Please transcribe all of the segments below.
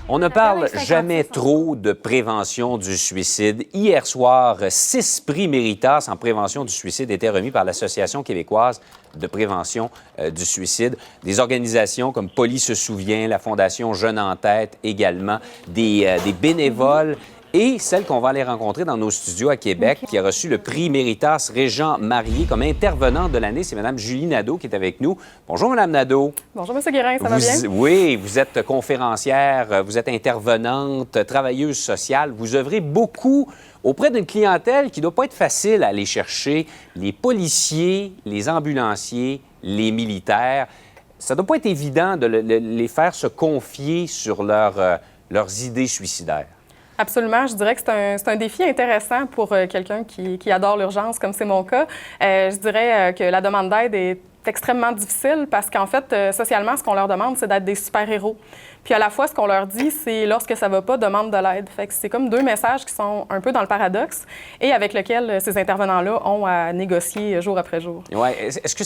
On ne parle jamais trop de prévention du suicide. Hier soir, 6 prix Méritas en prévention du suicide étaient remis par l'Association québécoise de prévention du suicide. Des organisations comme Police se souvient, la Fondation Jeunes en tête également, des bénévoles et celle qu'on va aller rencontrer dans nos studios à Québec, qui a reçu le prix Méritas Régent Marié comme intervenante de l'année. C'est Mme Julie Nadeau qui est avec nous. Bonjour, Mme Nadeau. Bonjour, M. Guérin, ça va bien? Oui, vous êtes conférencière, vous êtes intervenante, travailleuse sociale. Vous œuvrez beaucoup auprès d'une clientèle qui ne doit pas être facile à aller chercher. Les policiers, les ambulanciers, les militaires. Ça ne doit pas être évident de les faire se confier sur leurs idées suicidaires. Absolument. Je dirais que c'est un défi intéressant pour quelqu'un qui adore l'urgence, comme c'est mon cas. Je dirais que la demande d'aide est extrêmement difficile parce qu'en fait, socialement, ce qu'on leur demande, c'est d'être des super-héros. Puis à la fois, ce qu'on leur dit, c'est lorsque ça va pas, demande de l'aide. Fait que c'est comme deux messages qui sont un peu dans le paradoxe et avec lesquels ces intervenants-là ont à négocier jour après jour. Oui. Est-ce que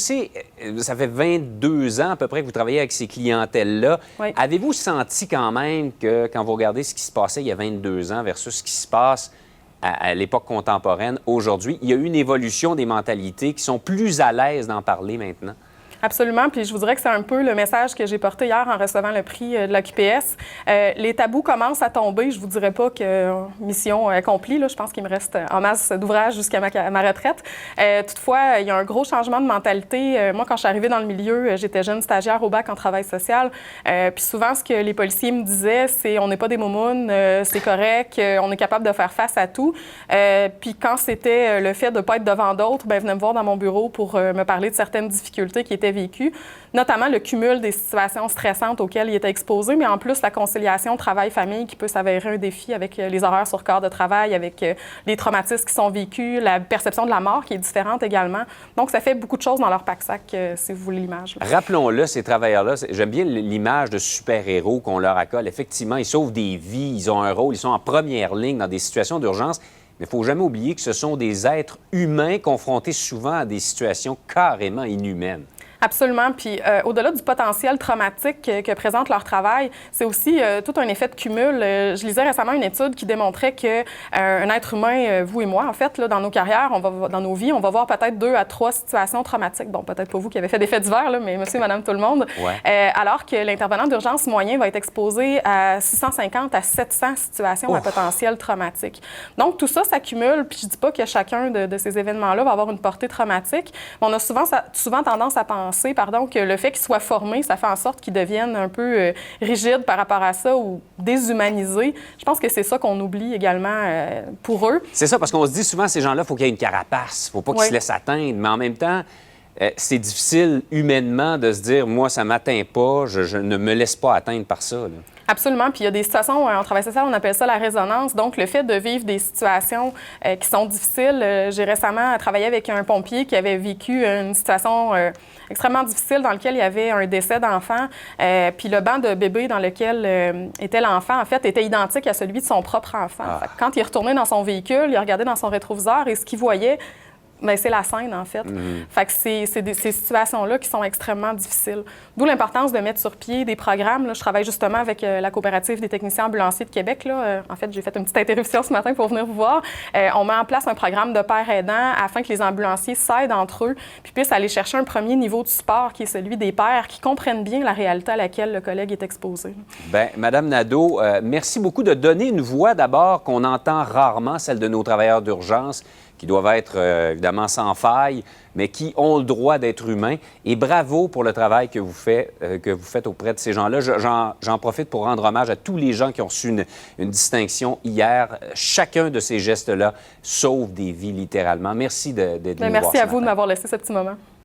ça fait 22 ans à peu près que vous travaillez avec ces clientèles-là. Oui. Avez-vous senti quand même que quand vous regardez ce qui se passait il y a 22 ans versus ce qui se passe à l'époque contemporaine, aujourd'hui, il y a eu une évolution des mentalités qui sont plus à l'aise d'en parler maintenant? Absolument. Puis je vous dirais que c'est un peu le message que j'ai porté hier en recevant le prix de la QPS. Les tabous commencent à tomber. Je vous dirais pas que mission accomplie. Là. Je pense qu'il me reste en masse d'ouvrages jusqu'à ma retraite. Toutefois, il y a un gros changement de mentalité. Moi, quand je suis arrivée dans le milieu, j'étais jeune stagiaire au bac en travail social. Puis souvent, ce que les policiers me disaient, c'est on n'est pas des moumounes, c'est correct, on est capable de faire face à tout. Puis quand c'était le fait de ne pas être devant d'autres, bien, venez me voir dans mon bureau pour me parler de certaines difficultés qui étaient vécu, notamment le cumul des situations stressantes auxquelles il était exposé, mais en plus la conciliation travail-famille qui peut s'avérer un défi avec les horaires sur corps de travail, avec les traumatismes qui sont vécus, la perception de la mort qui est différente également. Donc, ça fait beaucoup de choses dans leur pack-sac, si vous voulez l'image. Rappelons-le, ces travailleurs-là, j'aime bien l'image de super-héros qu'on leur accole. Effectivement, ils sauvent des vies, ils ont un rôle, ils sont en première ligne dans des situations d'urgence. Mais il ne faut jamais oublier que ce sont des êtres humains confrontés souvent à des situations carrément inhumaines. Absolument. Puis au-delà du potentiel traumatique que présente leur travail, c'est aussi tout un effet de cumul. Je lisais récemment une étude qui démontrait que un être humain, vous et moi, en fait, là, dans nos carrières, dans nos vies, on va voir peut-être 2 à 3 situations traumatiques. Bon, peut-être pas vous qui avez fait des faits divers, là, mais monsieur, madame, tout le monde. Ouais. Alors que l'intervenant d'urgence moyen va être exposé à 650 à 700 situations à potentiel traumatique. Donc, tout ça s'accumule. Puis je dis pas que chacun de ces événements-là va avoir une portée traumatique. Mais on a souvent tendance à penser que le fait qu'ils soient formés, ça fait en sorte qu'ils deviennent un peu rigides par rapport à ça ou déshumanisés. Je pense que c'est ça qu'on oublie également pour eux. C'est ça, parce qu'on se dit souvent, ces gens-là, il faut qu'il y ait une carapace, il ne faut pas qu'ils se laissent atteindre. Mais en même temps, c'est difficile humainement de se dire, moi, ça ne m'atteint pas, je ne me laisse pas atteindre par ça. Là. Absolument. Puis il y a des situations, en travail social, on appelle ça la résonance. Donc, le fait de vivre des situations qui sont difficiles. J'ai récemment travaillé avec un pompier qui avait vécu une situation extrêmement difficile dans laquelle il y avait un décès d'enfant. Puis le banc de bébé dans lequel était l'enfant, en fait, était identique à celui de son propre enfant. Ah. Quand il est retourné dans son véhicule, il a regardé dans son rétroviseur et ce qu'il voyait, bien, c'est la scène, en fait. Fait que c'est ces situations-là qui sont extrêmement difficiles. D'où l'importance de mettre sur pied des programmes. Là, je travaille justement avec la coopérative des techniciens ambulanciers de Québec. Là. En fait, j'ai fait une petite interruption ce matin pour venir vous voir. On met en place un programme de pairs aidants afin que les ambulanciers s'aident entre eux puis puissent aller chercher un premier niveau de support qui est celui des pairs qui comprennent bien la réalité à laquelle le collègue est exposé. Bien, Mme Nadeau, merci beaucoup de donner une voix d'abord qu'on entend rarement, celle de nos travailleurs d'urgence, qui doivent être évidemment sans faille, mais qui ont le droit d'être humains. Et bravo pour le travail que vous faites auprès de ces gens-là. J'en profite pour rendre hommage à tous les gens qui ont reçu une distinction hier. Chacun de ces gestes-là sauve des vies, littéralement. Merci d'être venu nous voir ce Merci à vous matin. de m'avoir laissé ce petit moment.